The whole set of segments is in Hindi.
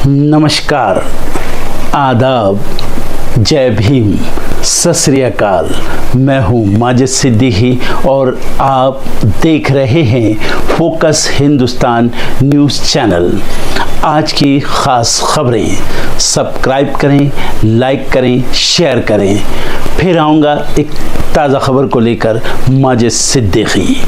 नमस्कार, आदाब, जय भीम, सत श्री अकाल। मैं हूँ माजिद सिद्दीकी और आप देख रहे हैं फोकस हिंदुस्तान न्यूज़ चैनल। आज की ख़ास खबरें सब्सक्राइब करें, लाइक करें, शेयर करें। फिर आऊँगा एक ताज़ा खबर को लेकर माजिद सिद्दीकी।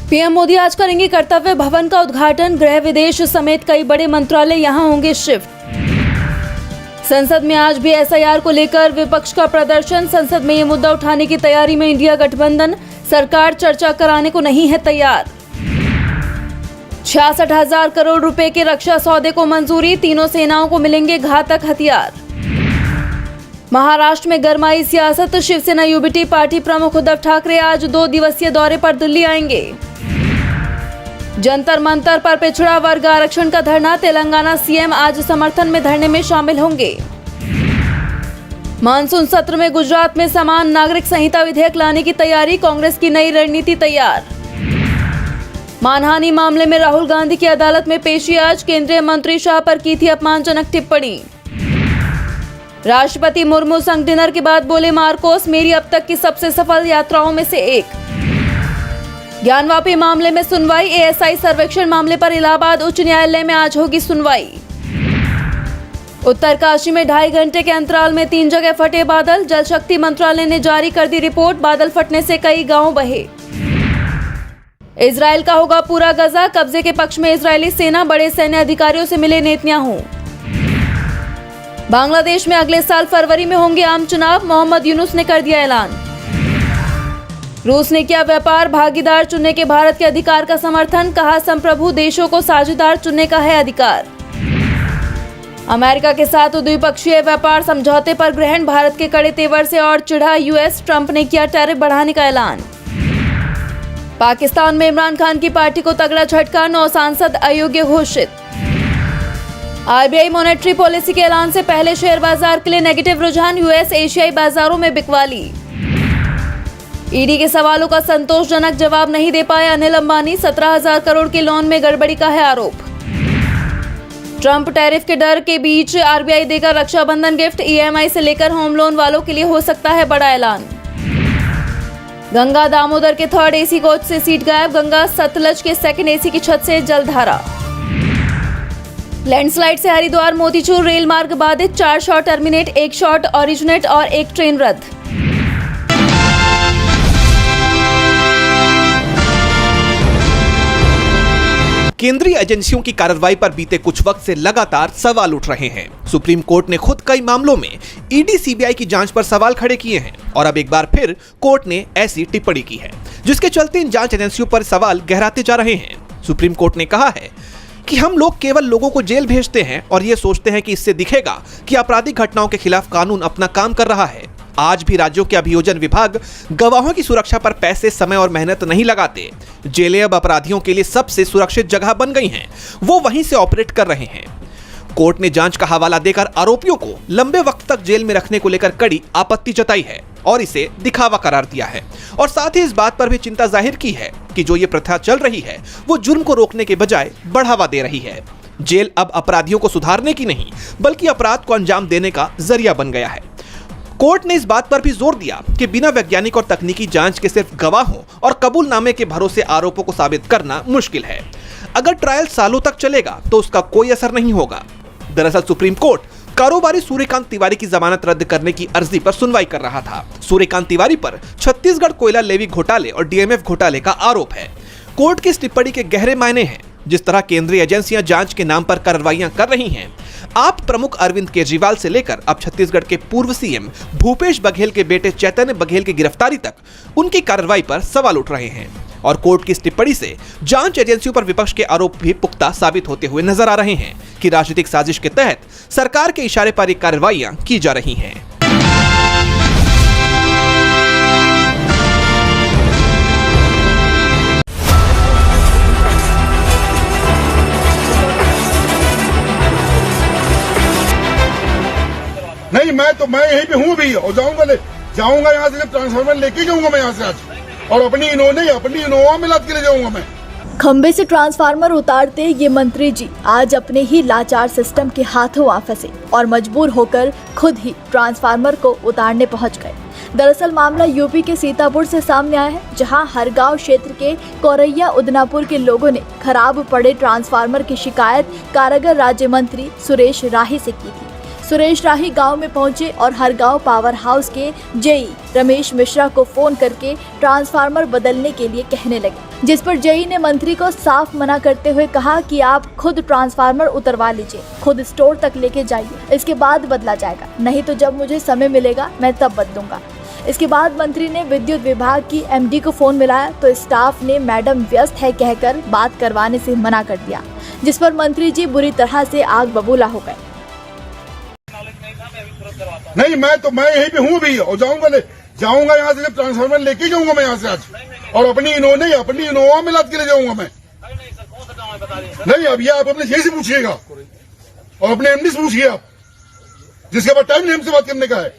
पीएम मोदी आज करेंगे कर्तव्य भवन का उद्घाटन। गृह विदेश समेत कई बड़े मंत्रालय यहां होंगे शिफ्ट। संसद में आज भी एसआईआर को लेकर विपक्ष का प्रदर्शन। संसद में ये मुद्दा उठाने की तैयारी में इंडिया गठबंधन। सरकार चर्चा कराने को नहीं है तैयार। 66,000 करोड़ रुपए के रक्षा सौदे को मंजूरी। तीनों सेनाओं को मिलेंगे घातक हथियार। महाराष्ट्र में गरमाई सियासत। शिवसेना यूबीटी पार्टी प्रमुख उद्धव ठाकरे आज 2 दिवसीय दौरे पर दिल्ली आएंगे। जंतर मंतर पर पिछड़ा वर्ग आरक्षण का धरना। तेलंगाना सीएम आज समर्थन में धरने में शामिल होंगे। मानसून सत्र में गुजरात में समान नागरिक संहिता विधेयक लाने की तैयारी। कांग्रेस की नई रणनीति तैयार। मानहानि मामले में राहुल गांधी की अदालत में पेशी आज। केंद्रीय मंत्री शाह पर की थी अपमानजनक टिप्पणी। राष्ट्रपति मुर्मू संग डिनर के बाद बोले मार्कोस, मेरी अब तक की सबसे सफल यात्राओं में से एक। ज्ञानवापी मामले में सुनवाई। एएसआई सर्वेक्षण मामले पर इलाहाबाद उच्च न्यायालय में आज होगी सुनवाई। उत्तरकाशी में 2.5 घंटे के अंतराल में 3 जगह फटे बादल। जल शक्ति मंत्रालय ने जारी कर दी रिपोर्ट। बादल फटने से कई गांव बहे। इजराइल का होगा पूरा गजा। कब्जे के पक्ष में इजरायली सेना। बड़े सैन्य अधिकारियों से मिले नेतन्याहू। बांग्लादेश में अगले साल फरवरी में होंगे आम चुनाव। मोहम्मद यूनुस ने कर दिया ऐलान। रूस ने किया व्यापार भागीदार चुनने के भारत के अधिकार का समर्थन। कहा संप्रभु देशों को साझेदार चुनने का है अधिकार। अमेरिका के साथ द्विपक्षीय व्यापार समझौते पर ग्रहण। भारत के कड़े तेवर से और चिढ़ा यूएस। ट्रंप ने किया टैरिफ बढ़ाने का ऐलान। पाकिस्तान में इमरान खान की पार्टी को तगड़ा झटका। 9 सांसद अयोग्य घोषित। आरबीआई मॉनेटरी पॉलिसी के ऐलान से पहले शेयर बाजार के लिए नेगेटिव रुझान। यूएस एशियाई बाजारों में बिकवाली। ईडी के सवालों का संतोषजनक जवाब नहीं दे पाए अनिल अंबानी। 17,000 करोड़ के लोन में गड़बड़ी का है आरोप। ट्रंप टैरिफ के डर के बीच आरबीआई देगा रक्षाबंधन गिफ्ट। ईएमआई से लेकर होम लोन वालों के लिए हो सकता है बड़ा ऐलान। गंगा दामोदर के 3rd एसी कोच से सीट गायब। गंगा सतलज के 2nd एसी की छत से जलधारा। लैंडस्लाइड से हरिद्वार मोतीचूर रेल मार्ग बाधित। 4 शॉट टर्मिनेट, 1 शॉट ओरिजिनेट और 1 ट्रेन रद्द। केंद्रीय एजेंसियों की कार्रवाई पर बीते कुछ वक्त से लगातार सवाल उठ रहे हैं। सुप्रीम कोर्ट ने खुद कई मामलों में ईडी सीबीआई की जांच पर सवाल खड़े किए हैं और अब एक बार फिर कोर्ट ने ऐसी टिप्पणी की है जिसके चलते इन जांच एजेंसियों पर सवाल गहराते जा रहे हैं। सुप्रीम कोर्ट ने कहा है कि हम लोग केवल लोगों को जेल भेजते हैं और ये सोचते हैं कि इससे दिखेगा कि आपराधिक घटनाओं के खिलाफ कानून अपना काम कर रहा है। आज भी राज्यों के अभियोजन विभाग गवाहों की सुरक्षा पर पैसे, समय और मेहनत नहीं लगाते। जेलें अब अपराधियों के लिए सबसे सुरक्षित जगह बन गई हैं। वो वहीं से ऑपरेट कर रहे हैं। कोर्ट ने जांच का हवाला देकर आरोपियों को लंबे वक्त तक जेल में रखने को लेकर कड़ी आपत्ति जताई है और इसे दिखावा करार दिया है और साथ ही इस बात पर भी चिंता जाहिर की है कि जो ये प्रथा चल रही है वो जुर्म को रोकने के बजाय बढ़ावा दे रही है। जेल अब अपराधियों को सुधारने की नहीं बल्कि अपराध को अंजाम देने का जरिया बन गया है। कोर्ट ने इस बात पर भी जोर दिया कि बिना वैज्ञानिक और तकनीकी जांच के सिर्फ गवाहों और कबूलनामे के भरोसे आरोपों को साबित करना मुश्किल है। अगर ट्रायल सालों तक चलेगा तो उसका कोई असर नहीं होगा। दरअसल सुप्रीम कोर्ट कारोबारी सूर्यकांत तिवारी की जमानत रद्द करने की अर्जी पर सुनवाई कर रहा था। सूर्यकांत तिवारी पर छत्तीसगढ़ कोयला लेवी घोटाले और डीएमएफ घोटाले का आरोप है। कोर्ट की इस टिप्पणी के गहरे मायने हैं। जिस तरह केंद्रीय एजेंसियां जांच के नाम पर कार्रवाइयां कर रही हैं, आप प्रमुख अरविंद केजरीवाल से लेकर अब छत्तीसगढ़ के पूर्व सीएम भूपेश बघेल के बेटे चैतन्य बघेल की गिरफ्तारी तक उनकी कार्रवाई पर सवाल उठ रहे हैं और कोर्ट की इस टिप्पणी से जांच एजेंसियों पर विपक्ष के आरोप भी पुख्ता साबित होते हुए नजर आ रहे हैं कि राजनीतिक साजिश के तहत सरकार के इशारे पर ये कार्रवाइयां की जा रही हैं। मैं यहीं पे हूँ भी और जाऊंगा यहाँ से, जब ट्रांसफार्मर लेके जाऊंगा मैं यहाँ से आज, और अपनी इनोवा में लाद के ले जाऊंगा मैं। खंबे से ट्रांसफार्मर उतारते ये मंत्री जी आज अपने ही लाचार सिस्टम के हाथों आ फंसे और मजबूर होकर खुद ही ट्रांसफार्मर को उतारने पहुंच गए। दरअसल मामला यूपी के सीतापुर से सामने आया है, जहां हरगांव क्षेत्र के कोरैया उदनापुर के लोगों ने खराब पड़े ट्रांसफार्मर की शिकायत कारागार राज्य मंत्री सुरेश राही से की थी। सुरेश राही गांव में पहुंचे और हरगांव पावर हाउस के जेई रमेश मिश्रा को फोन करके ट्रांसफार्मर बदलने के लिए कहने लगे, जिस पर जेई ने मंत्री को साफ मना करते हुए कहा कि आप खुद ट्रांसफार्मर उतरवा लीजिए, खुद स्टोर तक लेके जाइए, इसके बाद बदला जाएगा, नहीं तो जब मुझे समय मिलेगा मैं तब बदलूंगा। इसके बाद मंत्री ने विद्युत विभाग की एमडी को फोन मिलाया तो स्टाफ ने मैडम व्यस्त है कहकर बात करवाने से मना कर दिया, जिस पर मंत्री जी बुरी तरह से आग बबूला हो गए। नहीं, मैं यहीं पे हूँ भी और जाऊंगा यहाँ से, जब ट्रांसफार्मर लेके जाऊंगा मैं यहाँ से आज, और अपनी इनोवा में लाद के ले जाऊंगा मैं। नहीं, अब ये आप अपने जेई से पूछिएगा और अपने एमडी से पूछिए आप, जिसके बाद टाइम नहीं हमसे बात करने का है।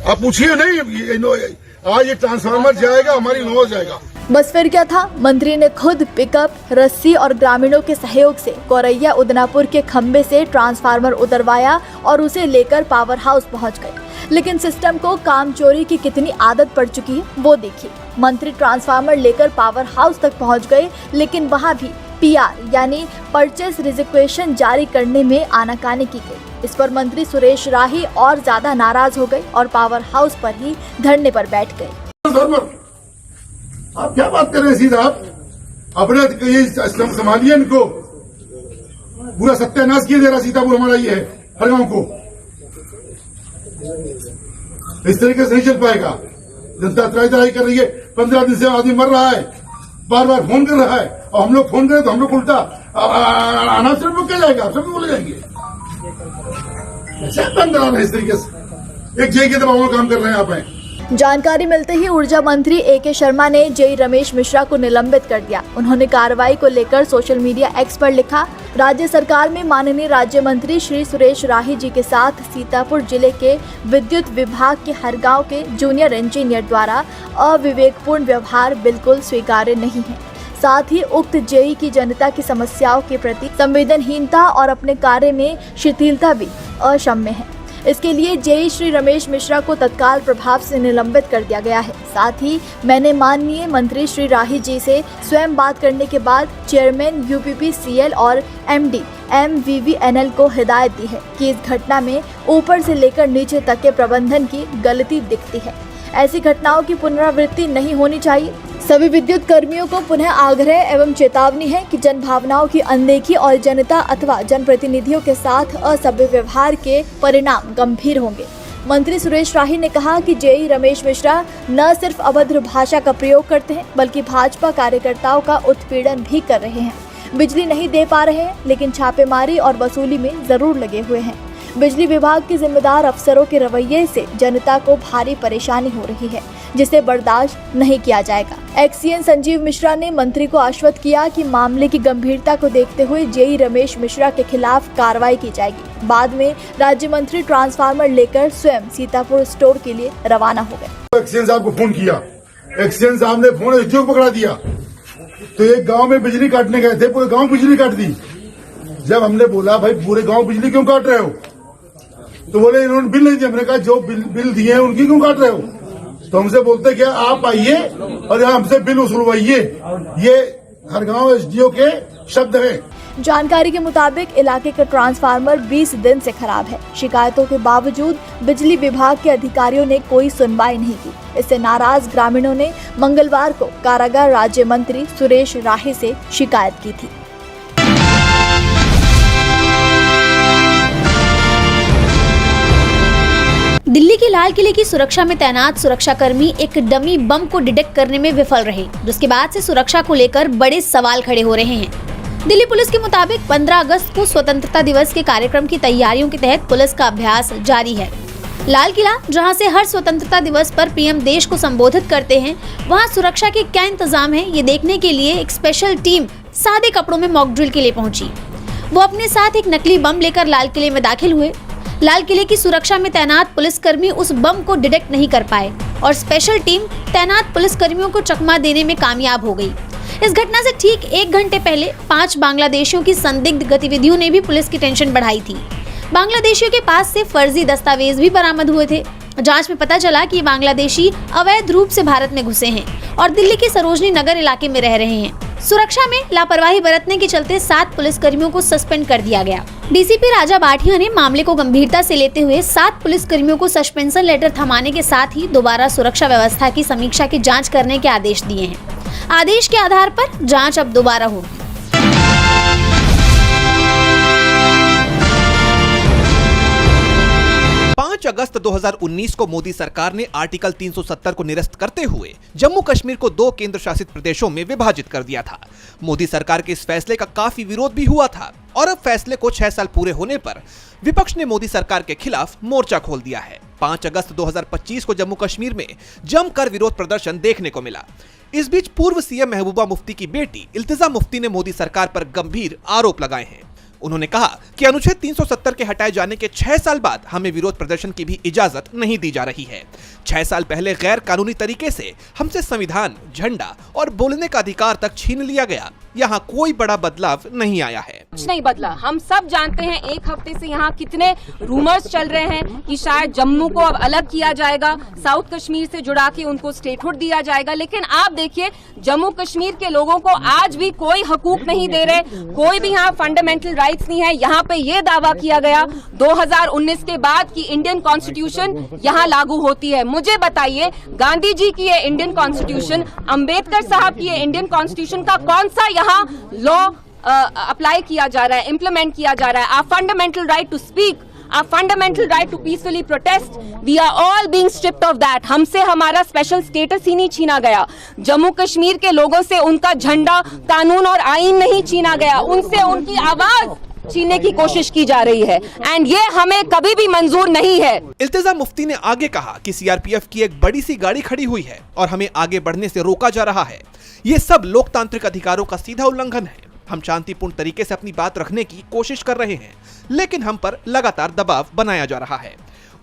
आप पूछिए, नहीं आज ये ट्रांसफार्मर जाएगा, हमारी इनोवा जाएगा। बस फिर क्या था, मंत्री ने खुद पिकअप, रस्सी और ग्रामीणों के सहयोग से कोरैया उदनापुर के खंबे से ट्रांसफार्मर उतरवाया और उसे लेकर पावर हाउस पहुंच गए। लेकिन सिस्टम को काम चोरी की कितनी आदत पड़ चुकी है वो देखिए। मंत्री ट्रांसफार्मर लेकर पावर हाउस तक पहुंच गए, लेकिन वहां भी पीआर यानी परचेस रिक्वेजिशन जारी करने में आनाकानी की गई। इस पर मंत्री सुरेश राही और ज्यादा नाराज हो गए और पावर हाउस पर ही धरने पर बैठ गए। आप क्या बात कर रहे हैं सीधा, आप अपने ये संभालिए, इनको पूरा सत्यानाश किया जा रहा सीतापुर हमारा ये है, हर गांव को इस तरीके से नहीं चल पाएगा। जनता त्राही कर रही है, 15 दिन से आदमी मर रहा है, बार बार फोन कर रहा है, और हम लोग फोन करें तो हम लोग उल्टा अनाज सब क्या जाएगा, आप सब बोले जाएंगे। बंद करा रहे हैं इस तरीके से, एक जेई के दबाव में काम कर रहे हैं आप हैं। जानकारी मिलते ही ऊर्जा मंत्री ए.के. शर्मा ने जेई रमेश मिश्रा को निलंबित कर दिया। उन्होंने कार्रवाई को लेकर सोशल मीडिया एक्स पर लिखा, राज्य सरकार में माननीय राज्य मंत्री श्री सुरेश राही जी के साथ सीतापुर जिले के विद्युत विभाग के हरगांव के जूनियर इंजीनियर द्वारा अविवेकपूर्ण व्यवहार बिल्कुल स्वीकार्य नहीं है। साथ ही उक्त जेई की जनता की समस्याओं के प्रति संवेदनहीनता और अपने कार्य में शिथिलता भी अक्षम्य है। इसके लिए जेई श्री रमेश मिश्रा को तत्काल प्रभाव से निलंबित कर दिया गया है। साथ ही मैंने माननीय मंत्री श्री राही जी से स्वयं बात करने के बाद चेयरमैन यूपीपीसीएल और एमडी एमवीवीएनएल को हिदायत दी है कि इस घटना में ऊपर से लेकर नीचे तक के प्रबंधन की गलती दिखती है। ऐसी घटनाओं की पुनरावृत्ति नहीं होनी चाहिए। सभी विद्युत कर्मियों को पुनः आग्रह एवं चेतावनी है कि जन भावनाओं की अनदेखी और जनता अथवा जनप्रतिनिधियों के साथ असभ्य व्यवहार के परिणाम गंभीर होंगे। मंत्री सुरेश राही ने कहा कि जेई रमेश मिश्रा न सिर्फ अभद्र भाषा का प्रयोग करते हैं, बल्कि भाजपा कार्यकर्ताओं का उत्पीड़न भी कर रहे हैं। बिजली नहीं दे पा रहे हैं, लेकिन छापेमारी और वसूली में जरूर लगे हुए हैं। बिजली विभाग के जिम्मेदार अफसरों के रवैये से जनता को भारी परेशानी हो रही है, जिसे बर्दाश्त नहीं किया जाएगा। एक्सीएन संजीव मिश्रा ने मंत्री को आश्वस्त किया कि मामले की गंभीरता को देखते हुए जेई रमेश मिश्रा के खिलाफ कार्रवाई की जाएगी। बाद में राज्य मंत्री ट्रांसफार्मर लेकर स्वयं सीतापुर स्टोर के लिए रवाना हो गए। एक्सीएन साहब को फोन किया, एक्सीएन साहब ने फोन उद्योग पकड़ा दिया, तो एक गाँव में बिजली काटने गए थे, पूरे गाँव बिजली काट दी। जब हमने बोला भाई पूरे गाँव बिजली क्यों काट रहे हो, तो बोले इन्होंने बिल नहीं दिया। हमने कहा जो बिल दिए हैं उनकी क्यों काट रहे हो, तो हमसे बोलते क्या आप आइए और यहाँ हमसे बिल वसूलवाइए। ये हरगांव एसडीओ के शब्द हैं। जानकारी के मुताबिक इलाके का ट्रांसफार्मर 20 दिन से खराब है। शिकायतों के बावजूद बिजली विभाग के अधिकारियों ने कोई सुनवाई नहीं की। इससे नाराज ग्रामीणों ने मंगलवार को कारागार राज्य मंत्री सुरेश राही से शिकायत की थी। दिल्ली के लाल किले की सुरक्षा में तैनात सुरक्षाकर्मी एक डमी बम को डिटेक्ट करने में विफल रहे, जिसके बाद से सुरक्षा को लेकर बड़े सवाल खड़े हो रहे हैं। दिल्ली पुलिस के मुताबिक 15 अगस्त को स्वतंत्रता दिवस के कार्यक्रम की तैयारियों के तहत पुलिस का अभ्यास जारी है। लाल किला, जहां से हर स्वतंत्रता दिवस पर पीएम देश को संबोधित करते हैं, वहां सुरक्षा के क्या इंतजाम है, ये देखने के लिए एक स्पेशल टीम सादे कपड़ों में मॉक ड्रिल के लिए पहुंची। वो अपने साथ एक नकली बम लेकर लाल किले में दाखिल हुए। लाल किले की सुरक्षा में तैनात पुलिसकर्मी उस बम को डिटेक्ट नहीं कर पाए और स्पेशल टीम तैनात पुलिसकर्मियों को चकमा देने में कामयाब हो गई। इस घटना से ठीक 1 घंटे पहले 5 बांग्लादेशियों की संदिग्ध गतिविधियों ने भी पुलिस की टेंशन बढ़ाई थी। बांग्लादेशियों के पास से फर्जी दस्तावेज भी बरामद हुए थे। जांच में पता चला कि बांग्लादेशी अवैध रूप से भारत में घुसे हैं और दिल्ली के सरोजनी नगर इलाके में रह रहे हैं। सुरक्षा में लापरवाही बरतने के चलते 7 पुलिसकर्मियों को सस्पेंड कर दिया गया। डीसीपी राजा बाठिया ने मामले को गंभीरता से लेते हुए 7 पुलिसकर्मियों को सस्पेंशन लेटर थमाने के साथ ही दोबारा सुरक्षा व्यवस्था की समीक्षा की जांच करने के आदेश दिए हैं। आदेश के आधार पर जांच अब दोबारा होगी। 5 अगस्त 2019 को मोदी सरकार ने आर्टिकल 370 को निरस्त करते हुए जम्मू कश्मीर को 2 केंद्र शासित प्रदेशों में विभाजित कर दिया था। मोदी सरकार के इस फैसले का काफी विरोध भी हुआ था और अब फैसले को 6 साल पूरे होने पर विपक्ष ने मोदी सरकार के खिलाफ मोर्चा खोल दिया है। 5 अगस्त 2025 को जम्मू कश्मीर में जमकर विरोध प्रदर्शन देखने को मिला। इस बीच पूर्व सीएम महबूबा मुफ्ती की बेटी इल्तिजा मुफ्ती ने मोदी सरकार पर गंभीर आरोप लगाए हैं। उन्होंने कहा कि अनुच्छेद 370 के हटाए जाने के 6 साल बाद हमें विरोध प्रदर्शन की भी इजाजत नहीं दी जा रही है। 6 साल पहले गैर कानूनी तरीके से हमसे संविधान, झंडा और बोलने का अधिकार तक छीन लिया गया। यहाँ कोई बड़ा बदलाव नहीं आया है। कुछ नहीं बदला। हम सब जानते हैं 1 हफ्ते से यहाँ कितने रूमर्स चल रहे हैं कि शायद जम्मू को अब अलग किया जाएगा, साउथ कश्मीर से जुड़ा के उनको स्टेटहुड दिया जाएगा। लेकिन आप देखिए जम्मू कश्मीर के लोगों को आज भी कोई हकूक नहीं दे रहे, कोई भी यहाँ फंडामेंटल राइट्स नहीं है। यहाँ पे ये दावा किया गया 2019 के बाद कि इंडियन कॉन्स्टिट्यूशन यहाँ लागू होती है। मुझे बताइए गांधी जी की ये इंडियन कॉन्स्टिट्यूशन, अम्बेडकर साहब की ये इंडियन कॉन्स्टिट्यूशन का कौन सा यहाँ लॉ अप्लाई किया जा रहा है, इम्प्लीमेंट किया जा रहा है? Our fundamental right to speak, our fundamental right to peacefully protest, we are all being stripped off that. हमसे हमारा स्पेशल स्टेटस ही नहीं छीना गया। जम्मू कश्मीर के लोगों से उनका झंडा, कानून और आईन नहीं छीना गया, उनसे उनकी आवाज छीनने की कोशिश की जा रही है एंड ये हमें कभी भी मंजूर नहीं है। इल्तिजा मुफ्ती ने आगे कहा कि सीआरपीएफ की एक बड़ी सी गाड़ी खड़ी हुई है और हमें आगे बढ़ने से रोका जा रहा है। ये सब लोकतांत्रिक अधिकारों का सीधा उल्लंघन है। हम शांतिपूर्ण तरीके से अपनी बात रखने की कोशिश कर रहे हैं, लेकिन हम पर लगातार दबाव बनाया जा रहा है।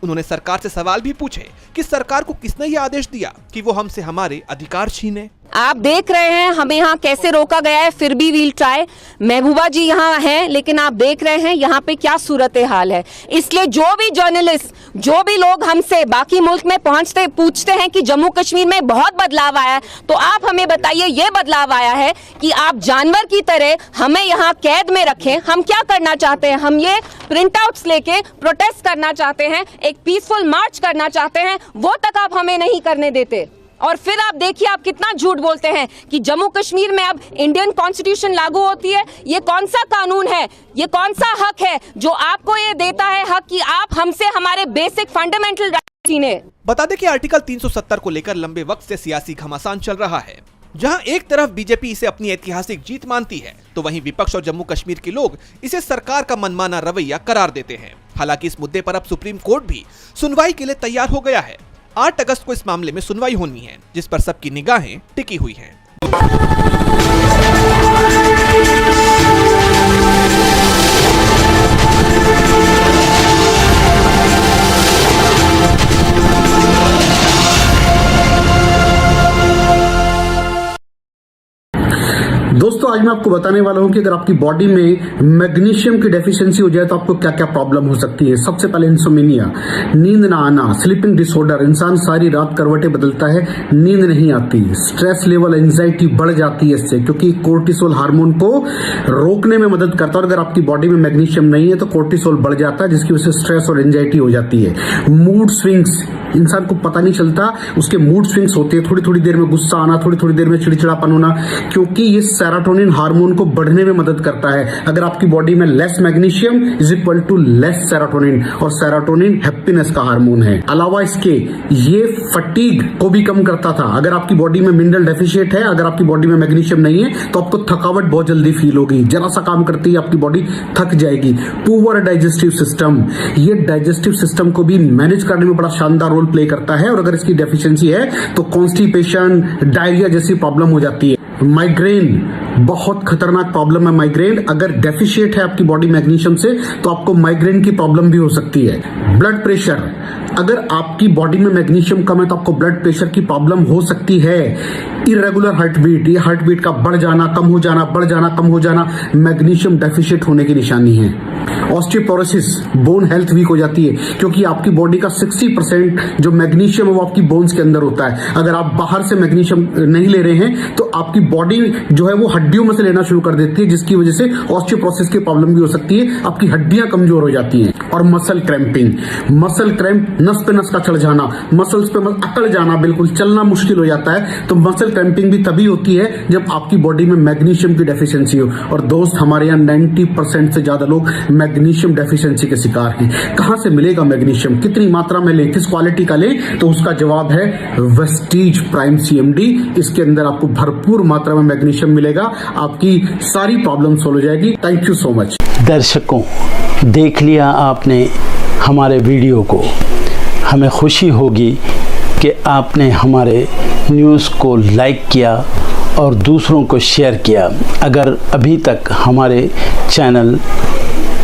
उन्होंने सरकार से सवाल भी पूछे कि सरकार को किसने ये आदेश दिया कि वो हमसे हमारे अधिकार छीने। आप देख रहे हैं हमें यहाँ कैसे रोका गया है, फिर भी वील ट्राई। महबूबा जी यहाँ हैं, लेकिन आप देख रहे हैं यहाँ पे क्या सूरत हाल है। इसलिए जो भी जर्नलिस्ट, जो भी लोग हमसे बाकी मुल्क में पूछते हैं कि जम्मू कश्मीर में बहुत बदलाव आया है, तो आप हमें बताइए ये बदलाव आया है कि आप जानवर की तरह हमें यहाँ कैद में रखें। हम क्या करना चाहते हैं? हम ये प्रिंट आउट्स लेके प्रोटेस्ट करना चाहते हैं, एक पीसफुल मार्च करना चाहते हैं, वो तक आप हमें नहीं करने देते। और फिर आप देखिए आप कितना झूठ बोलते हैं कि जम्मू कश्मीर में अब इंडियन कॉन्स्टिट्यूशन लागू होती है। ये कौन सा कानून है, ये कौन सा हक है जो आपको ये देता है हक कि आप हमसे हमारे बेसिक फंडामेंटल राइट्स छीने? बता दें कि आर्टिकल 370 को लेकर लंबे वक्त से सियासी घमासान चल रहा है। जहां एक तरफ बीजेपी इसे अपनी ऐतिहासिक जीत मानती है, तो वहीं विपक्ष और जम्मू कश्मीर के लोग इसे सरकार का मनमाना रवैया करार देते हैं। हालांकि इस मुद्दे पर अब सुप्रीम कोर्ट भी सुनवाई के लिए तैयार हो गया है। 8 अगस्त को इस मामले में सुनवाई होनी है, जिस पर सबकी निगाहें टिकी हुई हैं। दोस्तों आज मैं आपको बताने वाला हूं कि अगर आपकी बॉडी में मैग्नीशियम की डेफिशिएंसी हो जाए तो आपको क्या क्या प्रॉब्लम हो सकती है। सबसे पहले इंसोमेनिया, नींद ना आना, स्लीपिंग डिसऑर्डर, इंसान सारी रात करवटें बदलता है, नींद नहीं आती, स्ट्रेस लेवल, एंजाइटी बढ़ जाती है इससे, क्योंकि कोर्टिसोल हार्मोन को रोकने में मदद करता है। और अगर आपकी बॉडी में मैग्नीशियम नहीं है तो कोर्टिसोल बढ़ जाता है, जिसकी वजह से स्ट्रेस और एंजाइटी हो जाती है। मूड स्विंग्स, इंसान को पता नहीं चलता उसके मूड स्विंग्स होते हैं, थोड़ी थोड़ी देर में गुस्सा आना, थोड़ी थोड़ी देर में चिड़चिड़ापन होना, क्योंकि ये सेरोटोनिन हार्मोन को बढ़ने में मदद करता है। अगर आपकी बॉडी में less magnesium is equal to less serotonin, और सेरोटोनिन हैप्पीनेस का हार्मोन है। अलावा इसके ये फटीग को भी कम करता था। अगर आपकी बॉडी में मिनरल डेफिशिएट है, अगर आपकी बॉडी में मैग्नीशियम नहीं है तो आपको थकावट बहुत जल्दी फील होगी, जरा सा काम करते ही आपकी बॉडी थक जाएगी। पुअर डाइजेस्टिव सिस्टम, ये डाइजेस्टिव सिस्टम को भी मैनेज करने में बड़ा शानदार रोल प्ले करता है, और अगर इसकी डेफिशिएंसी है तो कॉन्स्टिपेशन, डायरिया जैसी प्रॉब्लम हो जाती है। माइग्रेन, बहुत खतरनाक प्रॉब्लम है माइग्रेन। अगर डेफिशिएट है आपकी बॉडी मैग्नीशियम से तो आपको माइग्रेन की प्रॉब्लम भी हो सकती है। ब्लड प्रेशर, अगर आपकी बॉडी में मैग्नीशियम कम है तो आपको ब्लड प्रेशर की प्रॉब्लम हो सकती है। इरेगुलर हार्ट बीट, ये हार्ट बीट का बढ़ जाना, कम हो जाना, बढ़ जाना, कम हो जाना, मैग्नीशियम डेफिशिएट होने की निशानी है। ऑस्टियोपोरोसिस, बोन हेल्थ वीक हो जाती है क्योंकि आपकी बॉडी का 60% जो मैग्नीशियम है वो आपकी बोन्स के अंदर होता है। अगर आप बाहर से मैग्नीशियम नहीं ले रहे हैं तो आपकी बॉडी जो है वो हड्डियों में से लेना शुरू कर देती है, जिसकी वजह से ऑस्टियोपोरोसिस की प्रॉब्लम भी हो सकती है। आपकी हड्डियां कमजोर हो जाती हैं। और मसल क्रैम्पिंग, मसल क्रैम्प, नस पे नस का चढ़ जाना, मसल्स पे अकड़ जाना, बिल्कुल चलना मुश्किल हो जाता है। तो मसल क्रैम्पिंग भी तभी होती है जब आपकी बॉडी में मैग्नीशियम की डेफिशिएंसी हो। और दोस्त, हमारे यहाँ 90% से ज्यादा लोग मैग्नीशियम डेफिशिएंसी के शिकार हैं। कहां से मिलेगा मैग्नीशियम, कितनी मात्रा में लें, किस क्वालिटी का लें? तो उसका जवाब है वेस्टीज प्राइम CMD। इसके अंदर आपको भरपूर मात्रा में मैग्नीशियम मिलेगा, आपकी सारी प्रॉब्लम सॉल्व हो जाएगी। Thank you so much. दर्शकों, देख लिया आपने हमारे वीडियो को। हमें खुशी होगी कि आपने हमारे न्यूज़ को लाइक किया और दूसरों को शेयर किया। अगर अभी तक हमारे चैनल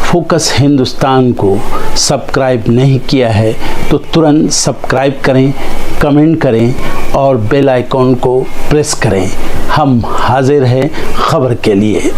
फोकस हिंदुस्तान को सब्सक्राइब नहीं किया है तो तुरंत सब्सक्राइब करें, कमेंट करें और बेल आइकॉन को प्रेस करें। हम हाजिर हैं खबर के लिए।